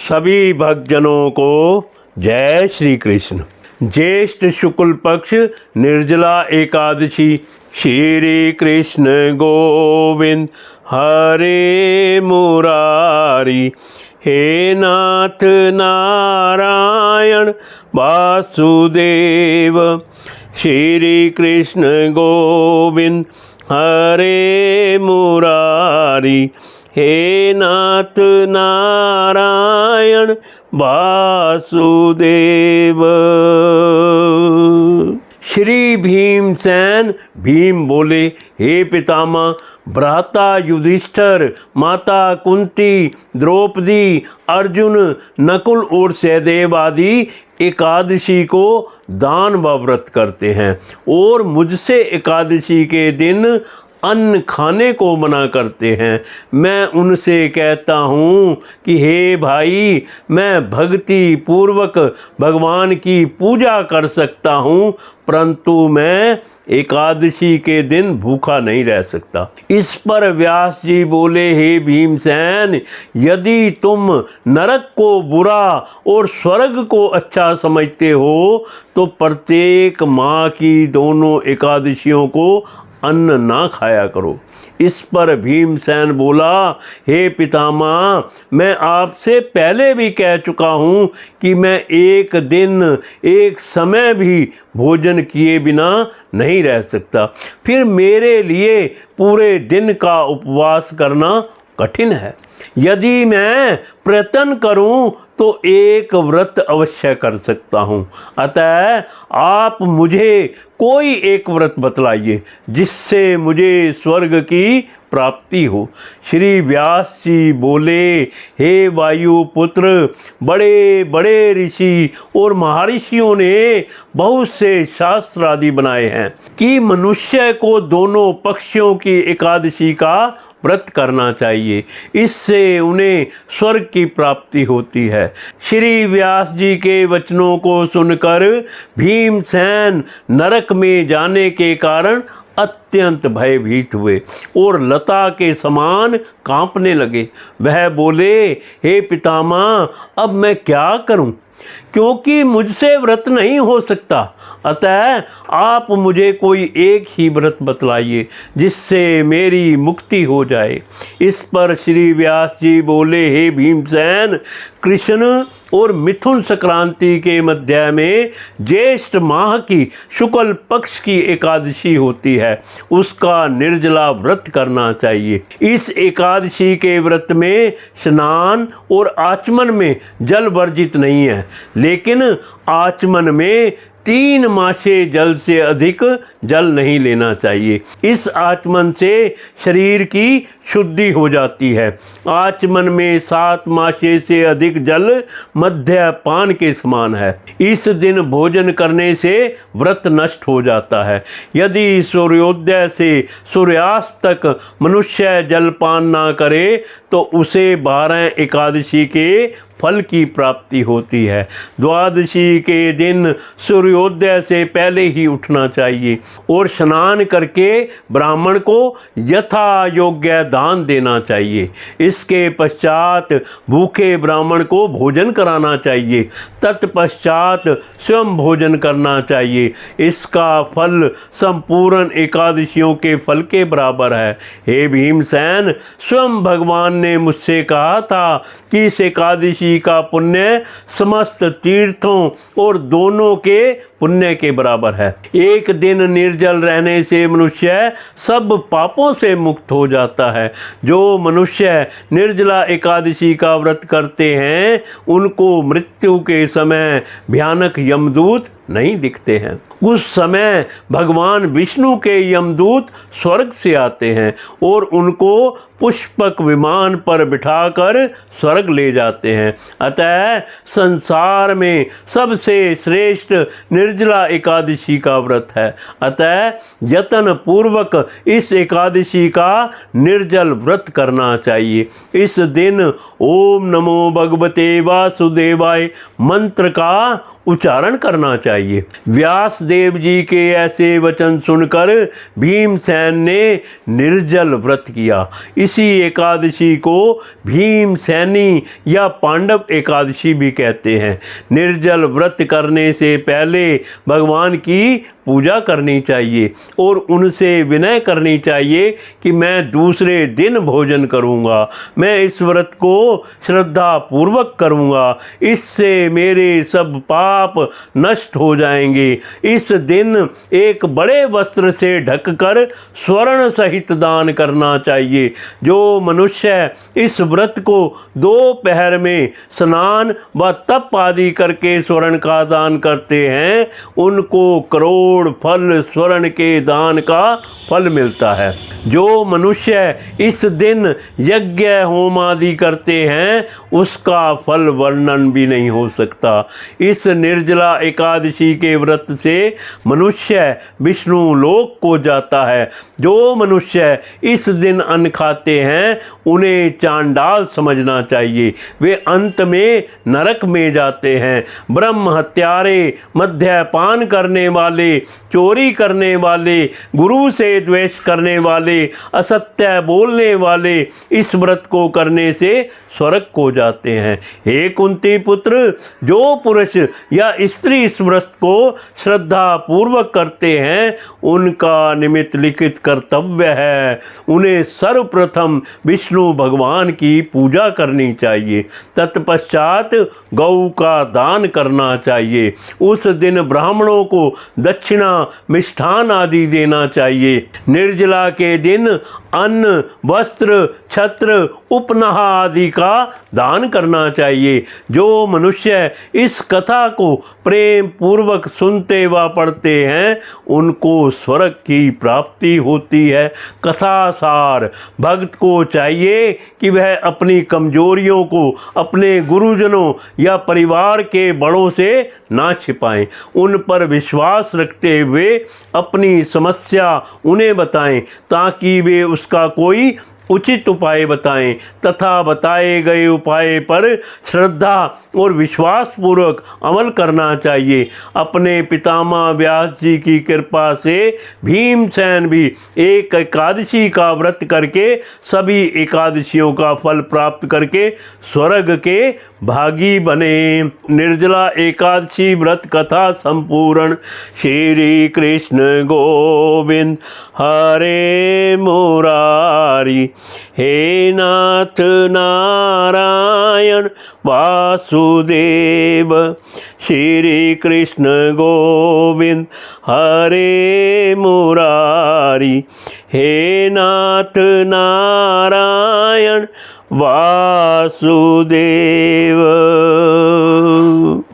सभी भक्तजनों को जय श्री कृष्ण। ज्येष्ठ शुक्ल पक्ष निर्जला एकादशी। श्री कृष्ण गोविंद हरे मुरारी, हे नाथ नारायण वासुदेव। श्री कृष्ण गोविंद हरे मुरारी, हे नाथ नारायण वासुदेव। श्री भीमसेन भीम बोले, हे पितामह, भ्राता युधिष्ठिर, माता कुंती, द्रौपदी, अर्जुन, नकुल और सहदेव आदि एकादशी को दान व व्रत करते हैं और मुझसे एकादशी के दिन अन्न खाने को मना करते हैं। मैं उनसे कहता हूँ कि हे भाई, मैं भक्ति पूर्वक भगवान की पूजा कर सकता हूँ, परंतु मैं एकादशी के दिन भूखा नहीं रह सकता। इस पर व्यास जी बोले, हे भीमसेन, यदि तुम नरक को बुरा और स्वर्ग को अच्छा समझते हो तो प्रत्येक माह की दोनों एकादशियों को अन्न ना खाया करो। इस पर भीमसेन बोला, हे पितामह, मैं आपसे पहले भी कह चुका हूँ कि मैं एक दिन एक समय भी भोजन किए बिना नहीं रह सकता। फिर मेरे लिए पूरे दिन का उपवास करना कठिन है। यदि मैं प्रयत्न करूं तो एक व्रत अवश्य कर सकता हूं। अतः आप मुझे कोई एक व्रत बतलाइए जिससे मुझे स्वर्ग की प्राप्ति हो। श्री व्यास जी बोले, हे वायुपुत्र, बड़े बड़े ऋषि और महर्षियों ने बहुत से शास्त्र आदि बनाए हैं कि मनुष्य को दोनों पक्षों की एकादशी का व्रत करना चाहिए, इससे उन्हें स्वर्ग की प्राप्ति होती है। श्री व्यास जी के वचनों को सुनकर भीमसेन नरक में जाने के कारण अत्यंत भयभीत हुए और लता के समान कांपने लगे। वह बोले, हे पितामह, अब मैं क्या करूं, क्योंकि मुझसे व्रत नहीं हो सकता। अतः आप मुझे कोई एक ही व्रत बतलाइए जिससे मेरी मुक्ति हो जाए। इस पर श्री व्यास जी बोले, हे भीमसेन, कृष्ण और मिथुन संक्रांति के मध्य में ज्येष्ठ माह की शुक्ल पक्ष की एकादशी होती है, उसका निर्जला व्रत करना चाहिए। इस एकादशी के व्रत में स्नान और आचमन में जल वर्जित नहीं है, लेकिन आचमन में 3 मासे जल से अधिक जल नहीं लेना चाहिए। इस आचमन से शरीर की शुद्धि हो जाती है। आचमन में 7 मासे से अधिक जल मद्यपान के समान है। इस दिन भोजन करने से व्रत नष्ट हो जाता है। यदि सूर्योदय से सूर्यास्त तक मनुष्य जलपान ना करे तो उसे 12 एकादशी के फल की प्राप्ति होती है। द्वादशी के दिन सूर्योदय से पहले ही उठना चाहिए और स्नान करके ब्राह्मण को यथा योग्य दान देना चाहिए। इसके पश्चात भूखे ब्राह्मण को भोजन कराना चाहिए। तत्पश्चात स्वयं भोजन करना चाहिए। इसका फल संपूर्ण एकादशियों के फल के बराबर है। हे भीमसेन, स्वयं भगवान ने मुझसे कहा था कि इस एकादशी का पुण्य समस्त तीर्थों और दोनों के पुण्य के बराबर है। एक दिन निर्जल रहने से मनुष्य सब पापों से मुक्त हो जाता है। जो मनुष्य निर्जला एकादशी का व्रत करते हैं उनको मृत्यु के समय भयानक यमदूत नहीं दिखते हैं। उस समय भगवान विष्णु के यमदूत स्वर्ग से आते हैं और उनको पुष्पक विमान पर बिठाकर स्वर्ग ले जाते हैं। अतः संसार में सबसे श्रेष्ठ निर्जला एकादशी का व्रत है। अतः यत्न पूर्वक इस एकादशी का निर्जल व्रत करना चाहिए। इस दिन ओम नमो भगवते वासुदेवाय मंत्र का उच्चारण करना चाहिए। चाहिए। व्यास देव जी के ऐसे वचन सुनकर भीमसेन ने निर्जल व्रत किया। इसी एकादशी को भीमसेनी या पांडव एकादशी भी कहते हैं। निर्जल व्रत करने से पहले भगवान की पूजा करनी चाहिए और उनसे विनय करनी चाहिए कि मैं दूसरे दिन भोजन करूंगा, मैं इस व्रत को श्रद्धा पूर्वक करूंगा, इससे मेरे सब पाप नष्ट हो जाएंगे। इस दिन एक बड़े वस्त्र से ढककर स्वर्ण सहित दान करना चाहिए। जो मनुष्य इस व्रत को दोपहर में स्नान व तप आदि करके स्वर्ण का दान करते हैं, उनको करोड़ फल स्वर्ण के दान का फल मिलता है। जो मनुष्य इस दिन यज्ञ होम आदि करते हैं, उसका फल वर्णन भी नहीं हो सकता। इस निर्जला एकादशी के व्रत से मनुष्य विष्णु लोक को जाता है। जो मनुष्य इस दिन अन्न खाते हैं, उन्हें चांडाल समझना चाहिए, वे अंत में नरक में जाते हैं। ब्रह्म हत्यारे, मद्यपान करने वाले, चोरी करने वाले, गुरु से द्वेष करने वाले, असत्य बोलने वाले इस व्रत को करने से स्वर्ग को जाते हैं। हे कुंती पुत्र, जो पुरुष या स्त्री इस व्रत को श्रद्धा पूर्वक करते हैं, उनका निमित्त लिखित कर्तव्य है उन्हें सर्वप्रथम विष्णु भगवान की पूजा करनी चाहिए। तत्पश्चात गौ का दान करना चाहिए। उस दिन ब्राह्मणों को दक्षिणा, मिष्ठान आदि देना चाहिए। निर्जला के दिन अन्न, वस्त्र, छत्र, उपनहा आदि का दान करना चाहिए। जो मनुष्य इस कथा को प्रेम पूर्वक सुनते व पढ़ते हैं, उनको स्वर्ग की प्राप्ति होती है। कथा सार, भक्त को चाहिए कि वह अपनी कमजोरियों को अपने गुरुजनों या परिवार के बड़ों से ना छिपाएं। उन पर विश्वास रखते हुए अपनी समस्या उन्हें बताएं, ताकि वे उसका कोई उचित उपाय बताएं तथा बताए गए उपाय पर श्रद्धा और विश्वास पूर्वक अमल करना चाहिए। अपने पितामह व्यास जी की कृपा से भीमसेन भी एक एकादशी का व्रत करके सभी एकादशियों का फल प्राप्त करके स्वर्ग के भागी बने। निर्जला एकादशी व्रत कथा संपूर्ण। श्री कृष्ण गोविंद हरे मुरारी, हे नाथ नारायण वासुदेव। श्री कृष्ण गोविंद हरे मुरारी, हे नाथ नारायण वासुदेव।